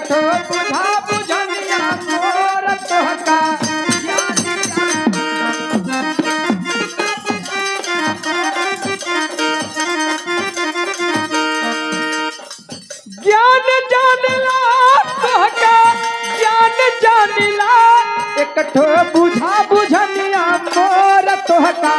ठो बुझा बुझनिया मोर तोहका ज्ञान जानिला तोहका ज्ञान जानिला एक ठो बुझा बुझनिया मोर तोहका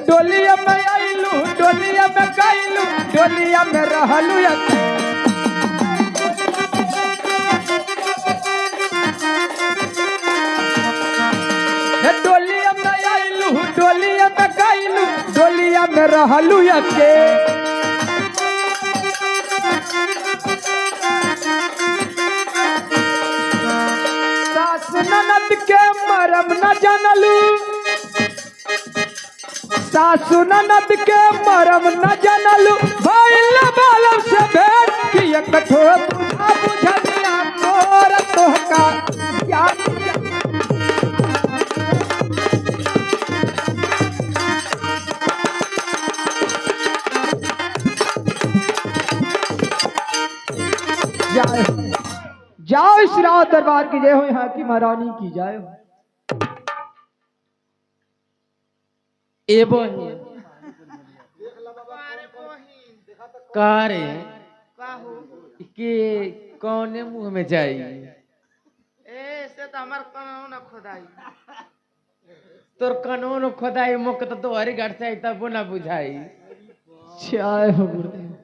डोलिया में आइलू डोलिया में गइलू डोलिया में रहलू डोलिया में आइलू डोलिया में गइलू डोलिया में रहलू के सास ननद के मरम न जानलू सासु ननद के मरम न जानलू भइल बालम से भेंट कि एक ठो बुझा बुझनिया मोर तोहका ज्ञान जाओ इस रात दरबार की जय हो यहाँ की महारानी की जय हो एबो कारे के कौने मुंह में जाई से तो हमार कानून न खोदाई तोर कानून खोदाई मुख तो तोहरी घर से तब ना बुझाई जय हो गुरुदेव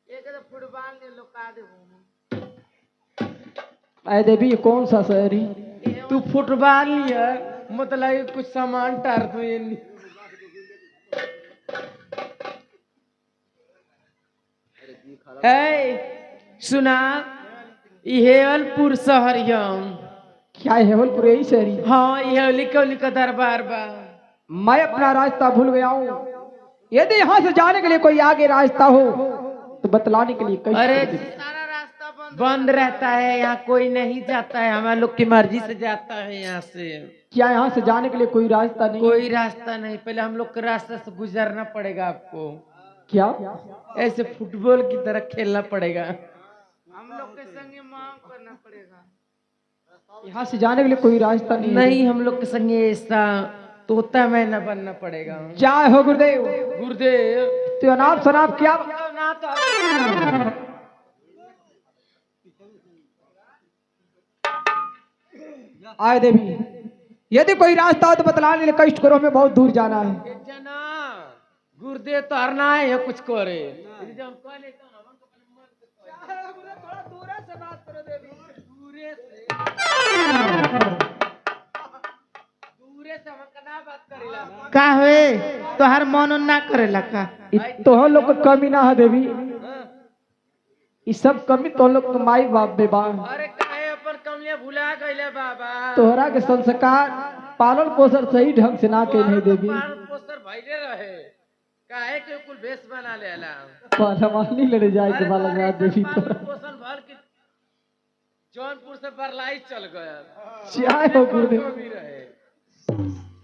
एक तो फुटबॉल ने लुका दे आए देवी ये कौन सा शहरी तू फुटबॉल लिया मतलब कुछ सामान टार तू ये सुना हेवलपुर शहर क्या है हेवलपुर यही शहरी हाँ ये लिखो लिखो दरबार बा मैं अपना रास्ता भूल गया हूँ यदि यहाँ से जाने के लिए कोई आगे रास्ता हो तो बतलाने के लिए अरे सारा रास्ता बंद रहता है यहाँ कोई नहीं जाता है हमारे लोग की मर्जी से जाता है यहाँ से क्या यहाँ से जाने के लिए कोई रास्ता नहीं कोई रास्ता नहीं पहले हम लोग के रास्ते से गुजरना पड़ेगा आपको क्या ऐसे फुटबॉल की तरह खेलना पड़ेगा हम लोग के संगे मांग करना पड़ेगा यहाँ से जाने के लिए कोई रास्ता नहीं नहीं हम लोग के संगे ऐसा तोता मैना बनना पड़ेगा जय हो गुरुदेव गुरुदेव तो अनाप शनाप क्या आए देवी यदि कोई रास्ता हो तो बतलाने के लिए कष्ट करो हमें बहुत दूर जाना है जना गुरुदेव तो हरना है कुछ करे का हुए तो हर मन ना करेला का तो हम लोग को कमी ना है देवी ये सब कमी तो हम लोग के माई बाप बेबा अरे काहे अपन कमियां भुला गइले बाबा तोहरा के संस्कार पालन पोषण सही ढंग से ना के नहीं देवी पालन पोषण भइले रहे काहे के कुल भेष बना लेला पहलवानी लड़े जाए के वाला बात देवी तो पोषण भर के जौनपुर से बरलाई चल गया चाहे हो गुरुदेव भी रहे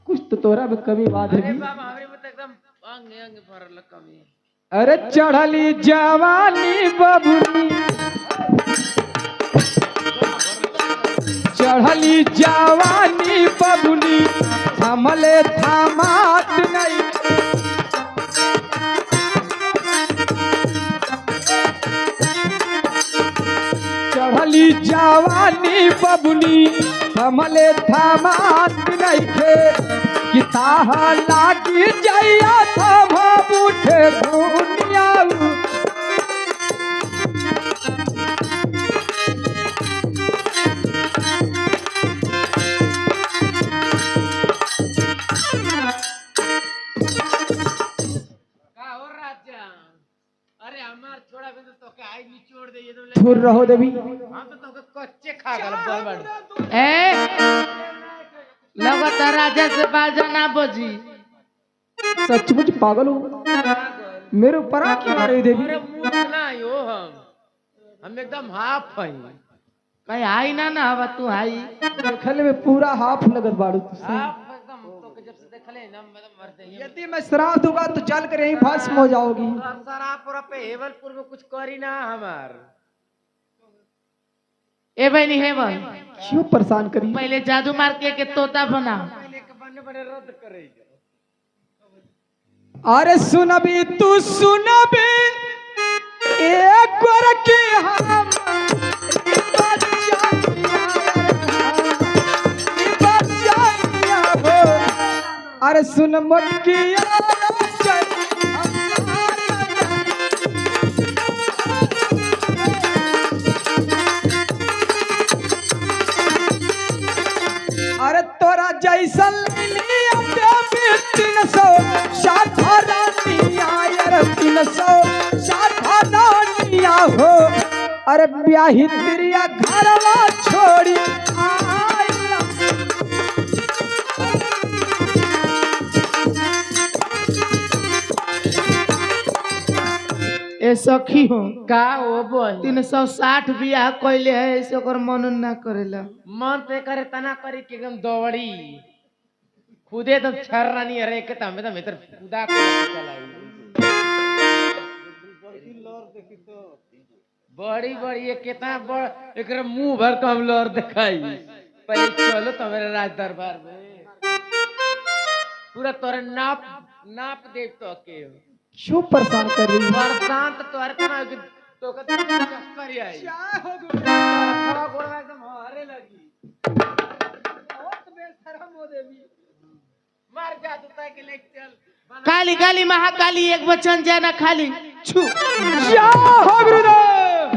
कुछ तो तोहरा में कमी बात है बाबा हमरे में तो एकदम अंग अंग भरल कमी अरे चढ़ली जवानी बबुनी चढ़ली जवानी बबुनी थमले थमात नहीं चढ़ली जवानी बबुनी थमले थमात नहीं थे किताह लागी जइया थम उठे दुनिया अरे हमार छोड़ा बिंदु तो के आई निचोड़ दे ये तो छुर रहो देवी हम तो कच्चे खा गल बड़ ए लगातार राजा से बाजा ना बजी सचमुच पागल हो मेरे ऊपर आ क्यों आ रही देवी अरे मुंह ना यो हम हम एकदम हाफ हई। कहीं आई ना ना हवा तू आई। देखले में पूरा हाफ लगत बाड़ू तू। हाफ एकदम तो के जब से देखले ना मतलब मर जाइए। यदि मैं शराब दूंगा तो चल कर यहीं भस्म हो जाओगी। सरापुर पे हेवलपुर में कुछ करी ना हमार। ए बहनी है भाई, क्यों परेशान करी? पहले जादू मार के तोता बना। पहले के बने बने रद्द करेगा। अरे सुनबी तू सुनबी एक बार की हम अरे सुन मटकिया अरे तोरा जैसन 360 हो। अरे ब्याही तिरिया घरवा छोड़ी आइला। ए सखी हो का ओ बोल 360 बियाह कइले है, ऐसे ओकर मन ना करेला। मन पे करे तना करी के एकदम दौड़ी खुदे तो छर्रानी अरे के तमे तो भीतर खुदा को चलाई बड़ी बड़ी ये कितना बड़ एकरा मुंह भर कम लोर दिखाई। पहले चलो तुम्हारे राज दरबार में पूरा तोरे नाप नाप देव तो के क्यों परेशान कर रही है? बरसात तोरे तना तो का चक्कर ही आई खड़ा गोड़ा एकदम हरे लगी बहुत बेशरम हो देवी मार जा तू के ले चल काली काली महाकाली एक वचन जाना खाली छू क्या हो गुरुदेव?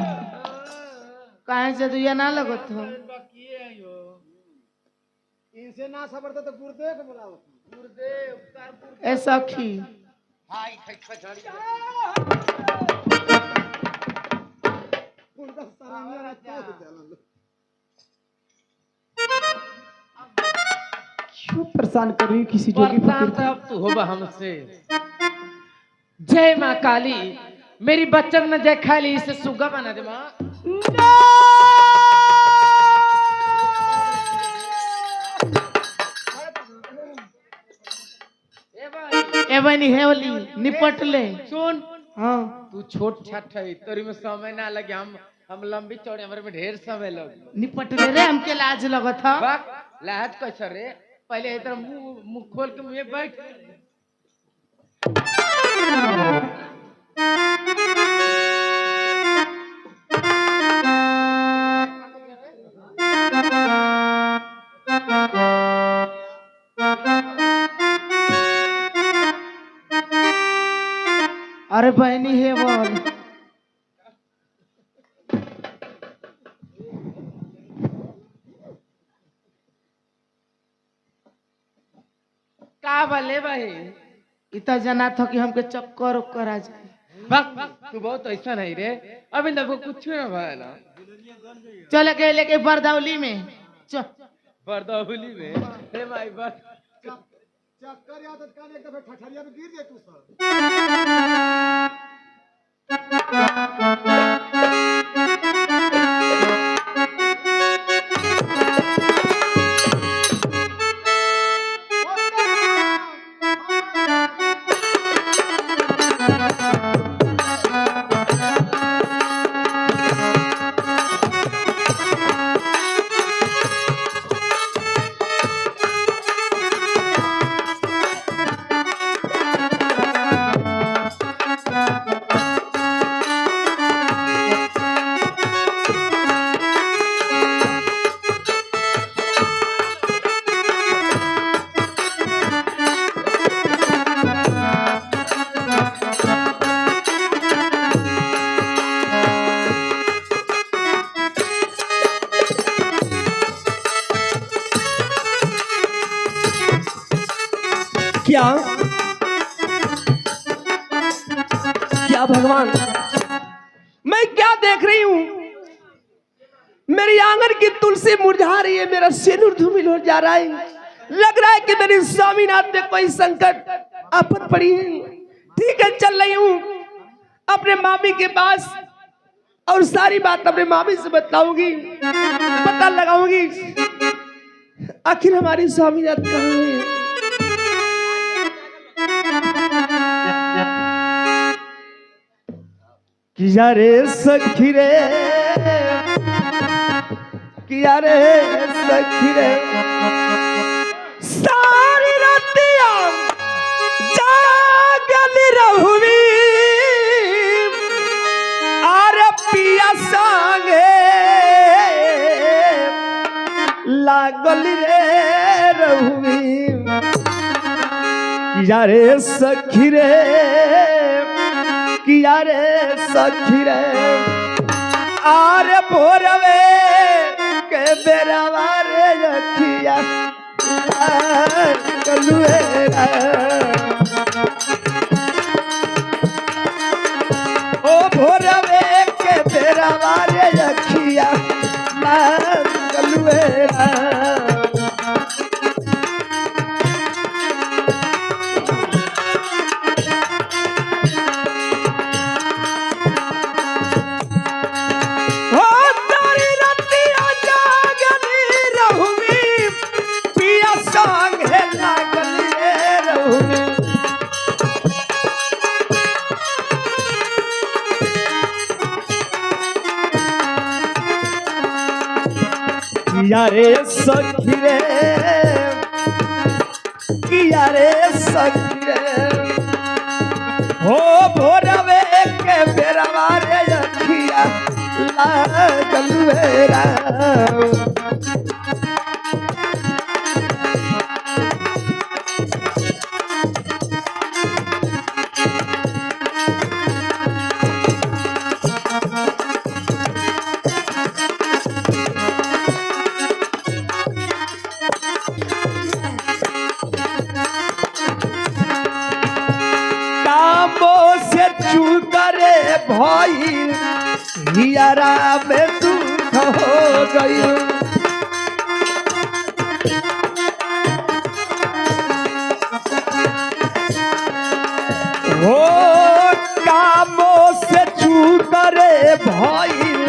काहे से तू ये ना लगत हो? इनसे ना सबरता तो गुरुदेव को बुलाओ गुरुदेव तार गुरुदेव ए सखी हाय खै झड़ी क्यों परेशान कर रही है किसी जोगी परेशान तो अब तू होबा हमसे। जय माँ काली मेरी बच्चन ने जय खाली इसे सुगा बना दे माँ। ए बनी हेवली निपट ले। सुन हाँ तू छोट छाट है तोरी में समय ना लगे हम लंबी चौड़ी हमारे में ढेर समय लगे। निपट ले रे, हमके लाज लगत ह। बाक लाज कैसे रे पहले इधर मुंह खोल के मुंह बैठ अरे बहनी है बोल का भले भाई इतना जना था कि हमके चक्कर उक्कर आ जाए। बाक तू बहुत ऐसा नहीं रे अभी तक कुछ ना भाला चल के लेके बरदौली में चल बरदौली में हे भाई बस चक्कर याद कान एकदम ठठरिया में गिर जाए तू सर। क्या क्या भगवान मैं क्या देख रही हूँ? मेरी आंगन की तुलसी मुरझा रही है, मेरा सिनुर धूमिल हो जा रहा है। लग रहा है कि मेरे स्वामीनाथ में कोई संकट आफत पड़ी है। ठीक है चल रही हूँ अपने मामी के पास। और सारी बात अपने मामी से बताऊंगी, पता लगाऊंगी आखिर हमारी स्वामीनाथ कहाँ है। किया रे सखी रे, किया रे सखी रे, सारी रातिया जागल रहुवी, आरे पिया संगे लागल रे रहुवी। किया रे सखी रे, किया रे सखी रे, आरे भोरवे के बेरावा रे रखिया कलुएरा। ओ भोरवे के बेरावा रे रखिया कलुएरा। किया रे सखी रे, किया रे सखी रे, हो भोरवे के बेरवा रे रखिया लागल बेरा। भइल हियरा में दुख हो गइल। हो कामों से चूक रे भइल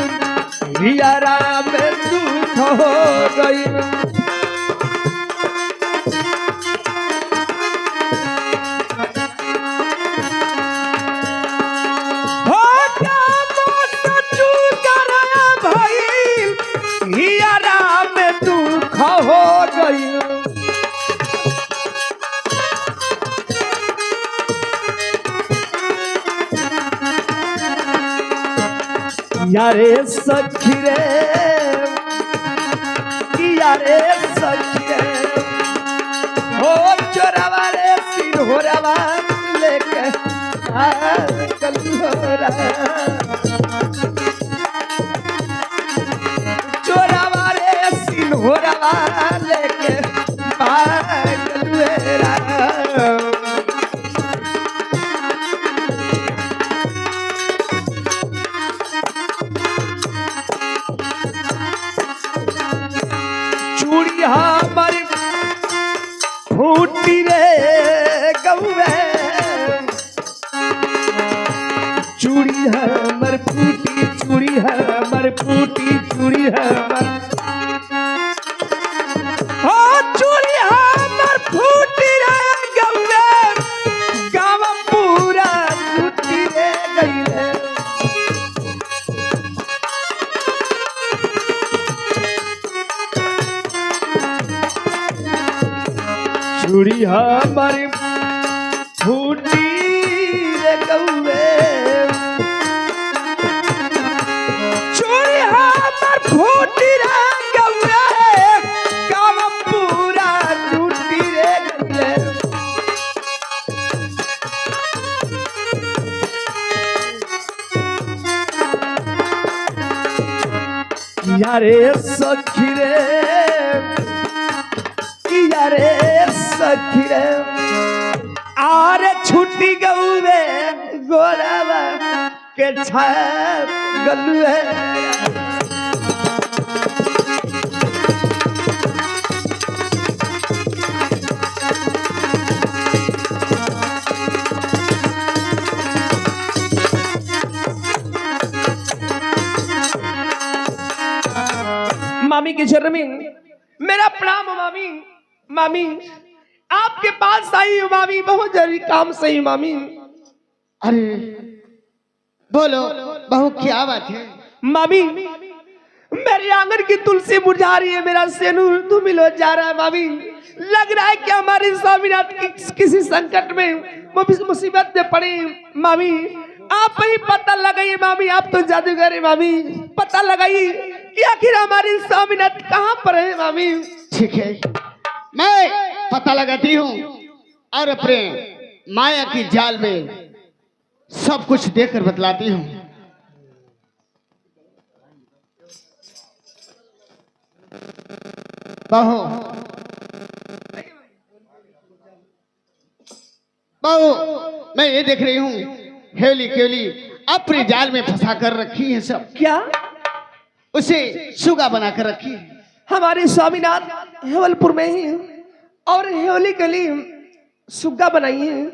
हियरा में दुख हो गइल। यारे सखी रे, यारे सखी रे, हो चोरवा रे सिरहोरवा लेके कलुहरा। चोरवा रे सिरहोरवा लेके कलुहरा। हमारी फूटी रे गौवे, चूड़ी हमर फूटी, चूड़ी हमर फूटी, चूड़ी हमर, हो चूड़ी हमर फूटी रे गौवे, गाँव पूरा फूटी रे गईले। चूड़ी हमारी फूटी रे गौवे, चूड़ी हमार फूटी रे गौवे, गाँव पूरा टूटी रे गईले। किया रे सखी रे, किया रे सखी रे, आरे छुट्टी गौवे गोरावा के छाप गलुए। मामी के चरण में मेरा प्रणाम हो मामी। मामी आपके पास आई हूँ मामी, बहुत जरूरी काम से ही मामी। अरे बोलो बहू क्या बात है? मामी मेरे आंगन की तुलसी मुरझा रही है, मेरा सेनूर धूमिल हो जा रहा है मामी। लग रहा है कि हमारे स्वामीनाथ किसी संकट में मुसीबत में पड़े मामी। आप ही पता लगाइए मामी, आप तो जादूगर है मामी। पता लगाइए कि आखिर हमारे स्वामीनाथ कहाँ पर है मामी। ठीक है, मैं पता लगाती हूँ और अपने माया की जाल में सब कुछ देखकर बतलाती हूँ। बहू बहू मैं ये देख रही हूँ हेली केली अपने जाल में फंसा कर रखी है सब। क्या उसे सुगा बना कर रखी है। हमारे स्वामीनाथ हेवलपुर में ही और हेवली के लिए सुग्गा बनाई है।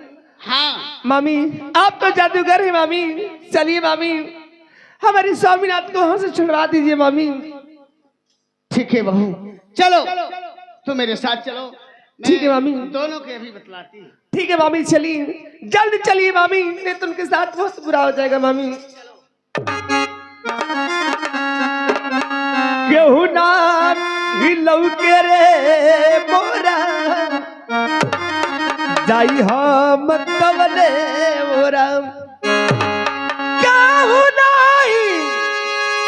हाँ मामी आप तो जादूगर है मामी। चलिए मामी हमारे स्वामीनाथ को वहां से छुड़वा दीजिए मामी। ठीक है बहू, चलो तू मेरे साथ चलो। ठीक है मामी। दोनों के अभी बतलाती हूँ। ठीक है मामी, चलिए जल्द चलिए मामी, नहीं तो उनके साथ बहुत बुरा हो जाएगा मामी। केहू ना हिलौ के रे मोरा जाई हम कवले मोरा। केहू नहीं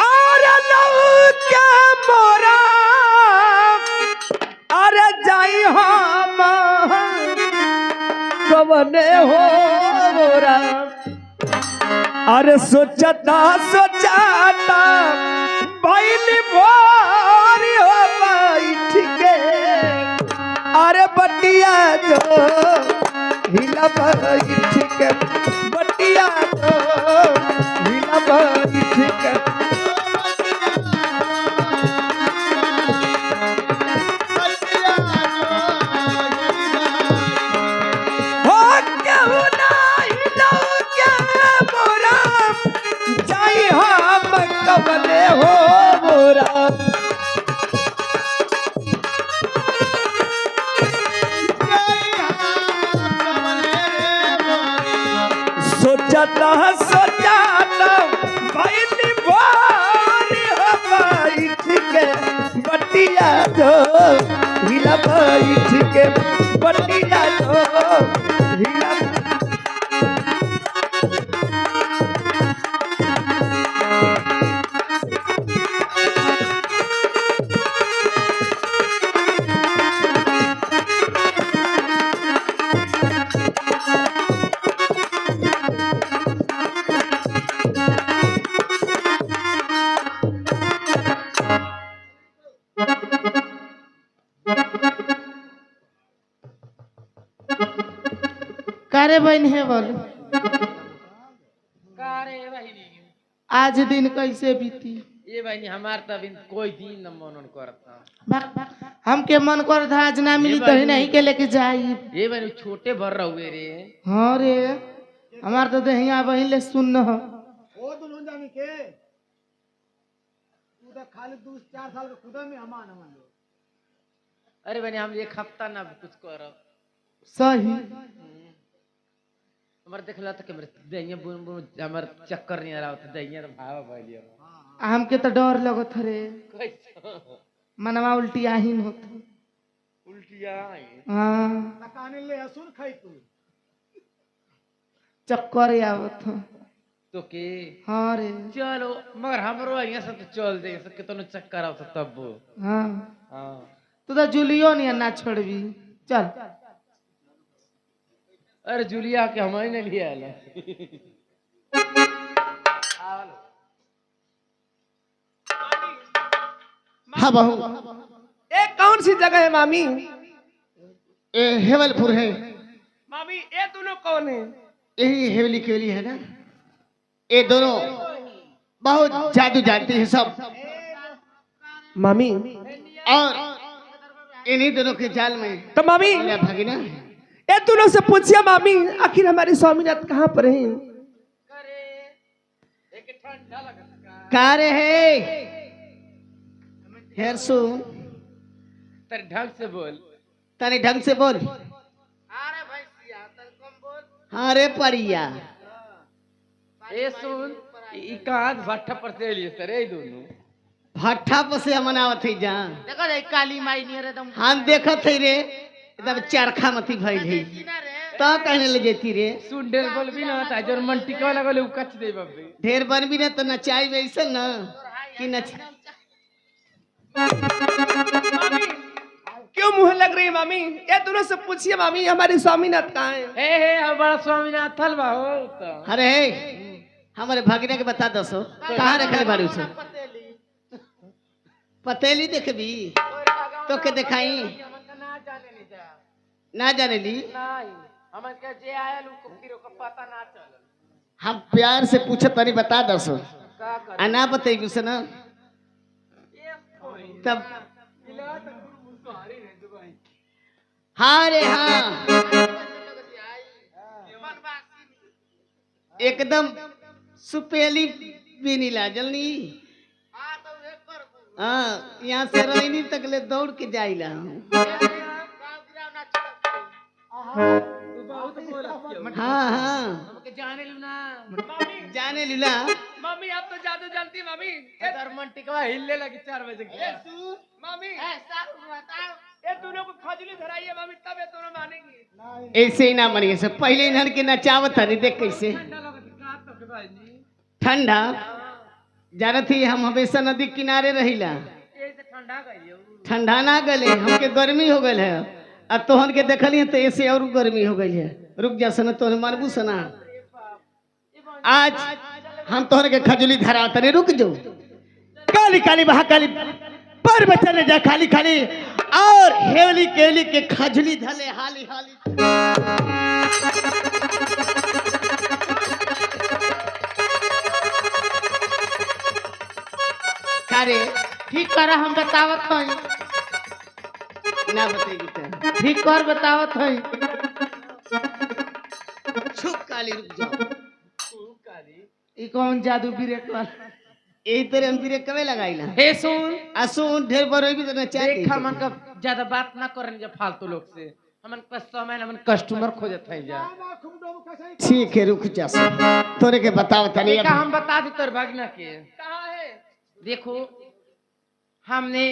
और लौ के मोरा अरे जाई हम कवने हो मोरा। अरे सोचता सोचता भाई भोरी हो भाई ठीक है। अरे बटिया जो हिला भाई ठीक है, बटिया जो हिला भाई ठीक है। हो केहू नाही लौ के मोरा जाई हम कवले हो मोरा। सोचता सोचता भाई निभारी हो भाई ठीक है, बटिया जो हिला भाई ठीक है, बटिया जो हिला। कारे बहन है बोलो, कारे बहिनी आज दिन कैसे बीती? ये बहिनी हमार तो अभी कोई दिन न मनन करता। हमके मन कर था आज ना मिली तो ही नहीं के लेके जाई। ये बहिनी छोटे भर रहुए रे। हाँ रे हमार तो दहिया बहिन ले सुन हो। ओ दुल्हन जानी के तू तो खाली 2-4 साल के खुदा में हमान हमान लो। अरे बहिनी हम एक हफ्ता ना कुछ करब। सही हमार देखला तो मेरे दहिया बुन बुन हमार चक्कर नहीं आ रहा था, दहिया तो भावा भइलियो। हमके तो डर लगत रे, कैसे मनवा उल्टियाहीन होत। उल्टिया आई? हाँ तकाने ले सुन खाई तू। चक्कर आवत हो। तो के हाँ रे चलो मगर हमरो यहाँ से तो चल दे सके तो चक्कर आवत तब। हाँ हाँ तू तो जूलियो नहीं ना छोड़बी। चल अरे जूलिया के हमारे ने लिया है। हाँ बहू, ये कौन सी जगह है मामी? ये हेवलपुर है। मामी ये दोनों कौन है? यही हेवली केवली है ना। ये दोनों बहुत जादू जानते हैं सब, मामी और इन्हीं दोनों के जाल में तो मामी मेरा भगीना है। ये दोनों से पूछिए मामी आखिर हमारे स्वामीनाथ कहाँ पर हैं? का रे है हेर सुन तेरे ढंग से बोल। तनी ढंग से बोल। अरे भैंसिया तन कम बोल। हाँ रे परिया ए सुन ई कहां भट्ठा पर से लिए सरे ई दोनों भट्ठा पर से मनावत है जा। देखो रे काली माई नहीं रे तुम हम देखत है रे एकदम चरखा मती भइल है ना रे तो कहने ले जेती रे सुन डेल बोल भी ना था जोर मन टिकवा लगले उ कच दे बाबे। ढेर बन भी ना तो नचाई वैसे न कि नच क्यों मुंह लग रही है मामी? ये दोनों से पूछिए मामी हमारे स्वामीनाथ कहाँ है? हे हम बड़ा स्वामीनाथ थल बा हो तो। अरे हमारे भागिना के बता दो सो कहाँ रखले बारू से पतेली देखबी तो के दिखाई ना जाने नहीं जा ना जाने ली नहीं हमन के जे आयल उनको फिर ओकर पता ना चलल हम प्यार से पूछे तनी बता दो सो का कर आ ना बताई से ना तब हाँ रे हाँ एकदम सुपेली बिनीला जलनी हां तो वे कर हाँ यहाँ से रैनी तक ले दौड़ के जाइला गांव गिराव ना चलत तू बहुत बोला हाँ हाँ हमके जाने लू ना मामी। जाने लीला मामी आप तो जादू जानती है मामी। इधर मन टिकवा हिलने लगी 4 बजे के। मामी ऐसा बताओ ये दोनों को खजली धराइए मामी तब ये दोनों मानेंगी। ऐसे ही ना मनिए से पहले इन्हन के नचावत हनी देख कैसे ठंडा लगत का तो के भाई जी। ठंडा जानत ही हम हमेशा नदी किनारे रहिला ये से ठंडा गइयो। ठंडा ना गले हमके गर्मी हो गल है अब तोहन के देखली तो ऐसे और गर्मी हो गई है रुक जा सन तोहन मानबू सना आज हम तोहन के खजली धरा तने रुक जो काली काली महाकाली पर चले जा खाली खाली और हेवली केवली के खजली धले हाली हाली कारे ठीक कर हम बतावत हई ना बताएगी तो ठीक कर बतावत हई छुप काली रुक जाओ ई कौन जादू बिरे कर यही तरह हम बिरे कवे लगाइला हे सुन असुन ढेर बरोई भी तो नचा देख हमन का ज्यादा बात ना करनी जा फालतू लोग से। हमन का समय हमन कस्टमर खोजत है जा। ठीक है रुक जा सो तोरे के बताओ तनी देखा हम बता दी तोर भागना के कहां है। देखो हमने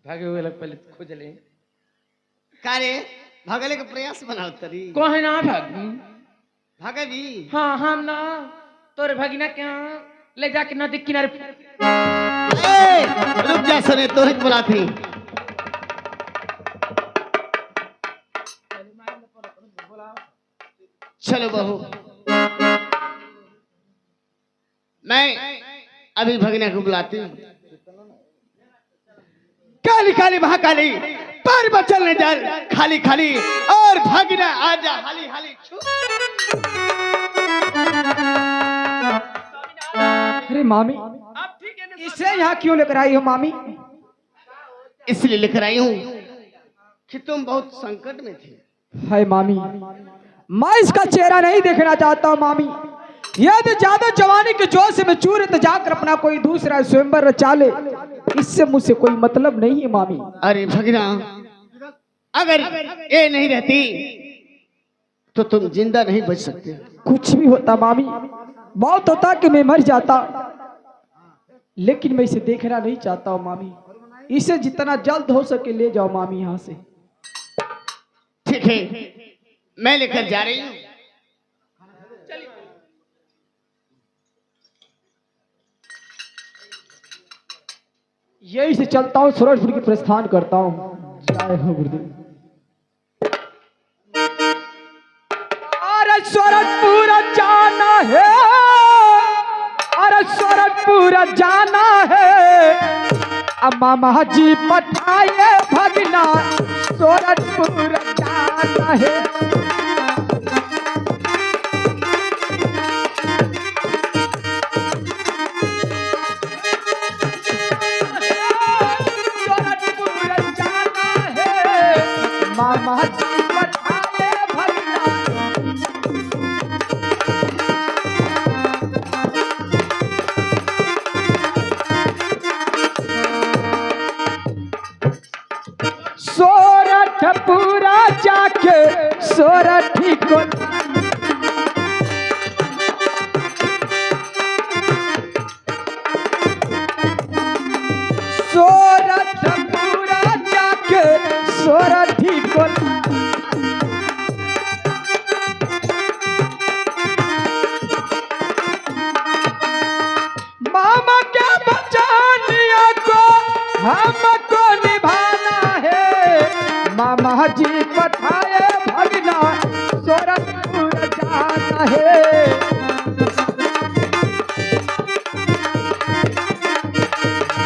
भागे हुए लोग पहले खोज ले कारे भगले के प्रयास बनाओ तरी कहे ना भाग। भागे भी हाँ हम ना तोर भागिना के यहाँ ले जाके नदी किनारे ए रुक जा सने तोरे के बुलाती चलो बहू मैं अभी भगना को बुलाती हूँ काली काली महाकाली पर बचलने जा खाली खाली और भगना आजा हाली हाली अरे मामी अब ठीक है ना। इसे यहाँ क्यों लेकर आई हो मामी? इसलिए लेकर आई हूँ कि तुम बहुत संकट में थे हाय मामी, मैं इसका चेहरा नहीं देखना चाहता हूँ मामी। यदि ज्यादा जवानी के जोश में चूर तो जाकर अपना कोई दूसरा स्वयंवर रचा ले, इससे मुझसे कोई मतलब नहीं है मामी। अरे भगना अगर ये नहीं रहती तो तुम जिंदा नहीं बच सकते। कुछ भी होता मामी, बहुत होता कि मैं मर जाता, लेकिन मैं इसे देखना नहीं चाहता हूँ मामी। इसे जितना जल्द हो सके ले जाओ मामी यहाँ से। ठीक है मैं लेकर जा रही हूँ। यही से चलता हूँ, सूरजपुर की प्रस्थान करता हूँ। जय हो गुरुदेव। अरे सूरजपुर जाना है, अरे सूरजपुर जाना है, अब मामा जी पठाए भगना सूरजपुर जाना है। मामा जी पठाए भगना हमको निभाना है मामा जी बताए भगना सोरठपुर जाना है।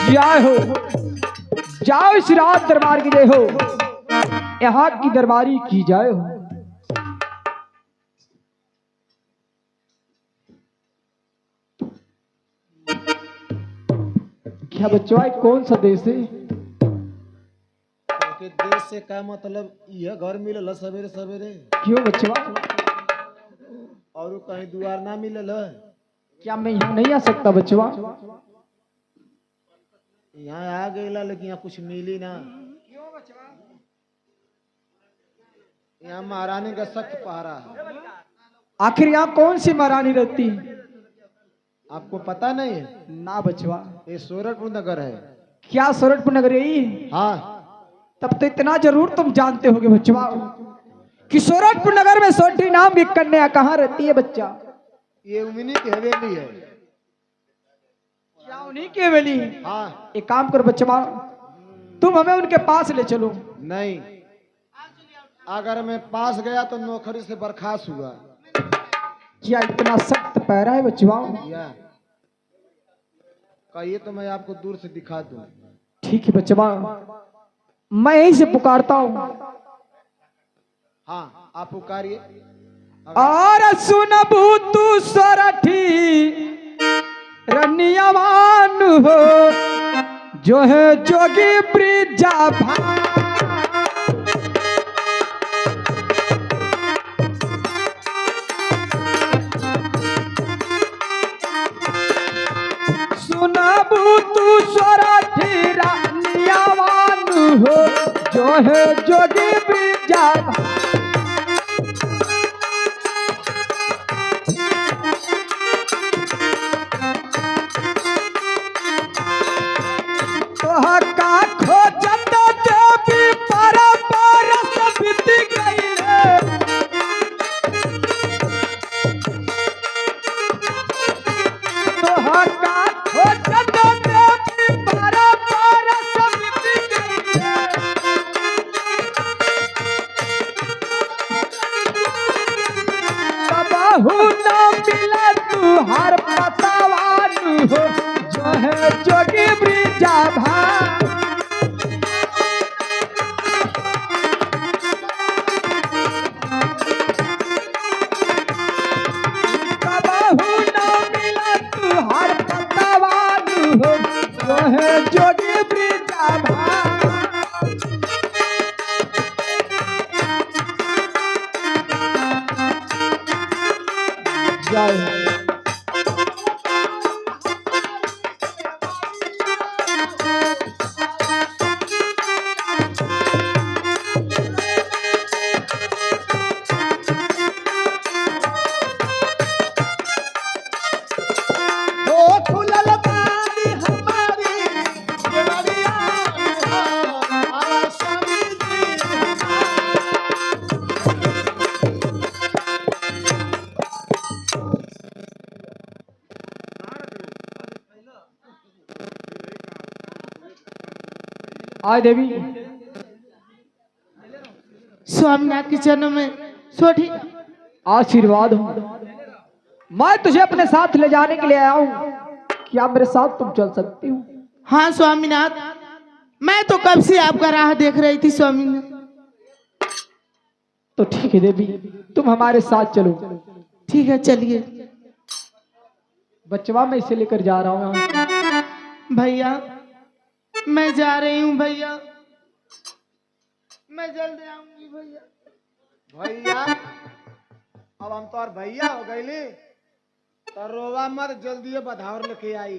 जय हो, जाओ श्री राम दरबार की जय हो, यहाँ की दरबारी की जय हो। क्या बच्चों कौन सा देश है? के देश से का मतलब यह घर मिलल है सवेरे सवेरे क्यों बच्चों, और कहीं दुआर ना मिलल है? क्या मैं यहाँ नहीं आ सकता बच्चों? यहाँ आ गईला लेकिन यहाँ कुछ मिली ना। यहाँ महारानी का सख्त पहरा है। आखिर यहाँ कौन सी महारानी रहती? आपको पता नहीं है? ना बचवा। ये सोरठपुर नगर है। क्या सोरठपुर नगर यही? हाँ, तब तो इतना जरूर तुम जानते होगे बच्चवा कि सोरठपुर नगर में सोठी नाम की कन्या कहाँ रहती है बच्चा? ये उन्हीं की हवेली है। क्या उन्हीं की हवेली? हाँ। एक काम करो बच्चवा, तुम हमें उनके पास ले चलो। नहीं, अगर मैं पास गया तो नौकरी से बर्खास्त हुआ। क्या इतना सख्त पैरा है बच्चवा? या कहिए तो मैं आपको दूर से दिखा दूं। ठीक है बच्चवा, मैं यहीं से पुकारता हूँ। हाँ, आप पुकारिए। और सुनबू तू सोरठी रनियावान हो, जो है जोगी ब्रिजा भान। सुनबू तू सोरठी रनियावान हो, जो है जोगी ब्रिजा भान। हर पतावान हो, जो है जोगी ब्रिजा भान। कबहू न मिला तू हर पतावान हो, जो है जोगी ब्रिजा भान। जय हो। आय देवी, स्वामीनाथ के चरणों में सोठी आशीर्वाद हो। मैं तुझे अपने साथ ले जाने के लिए आया हूँ, क्या मेरे साथ तुम चल सकती हो? हाँ स्वामीनाथ, मैं तो कब से आपका राह देख रही थी स्वामीनाथ। तो ठीक है देवी, तुम हमारे साथ चलो। ठीक है चलिए। बच्चवा मैं इसे लेकर जा रहा हूँ। भैया मैं जा रही हूँ भैया, मैं जल्द आऊंगी भैया। भैया, अब हम तो और भैया हो गईली, तो रोवा मत, जल्दी बधावर लेके आई।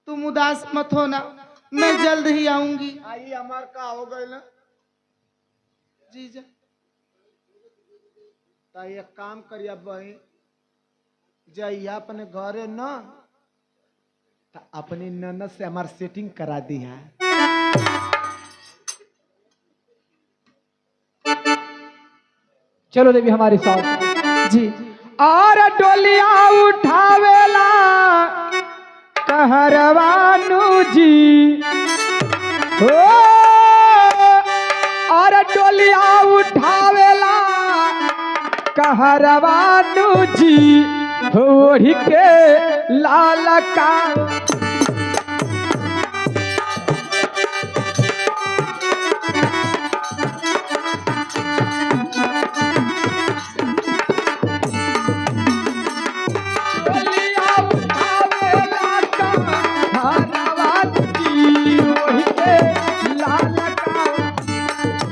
तुम उदास मत होना, मैं जल्द ही आऊंगी। आई हमार का हो गई ना जीजा। तो एक काम करिए बहन, जइया अपने घरे न, तो अपनी ननद से हमार सेटिंग करा दी है। चलो देवी हमारे साथ। जी। और डोलिया उठावेला कहरवानु जी हो और डोलिया उठावेला कहरवानु जी होड़ी के लाल का डोलिया उठावेला कहरवानु जी होड़ी के लाल का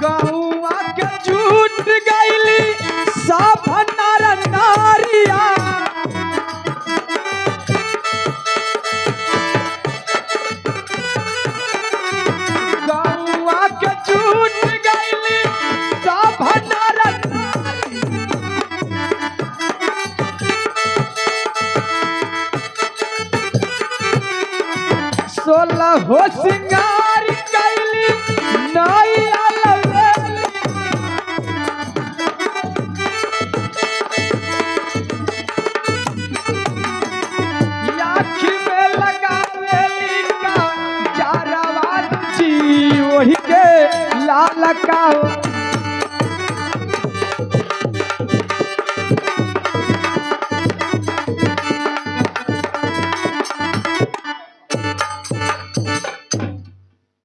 गहुआ के झूठ गईली सब नर नारिया गहुआ के झूठ गईली सब नर सोलह हो सिंगार कैली नई अलवेली आँखी में लगावेली का जारवा जी ओढ़ी के लाल का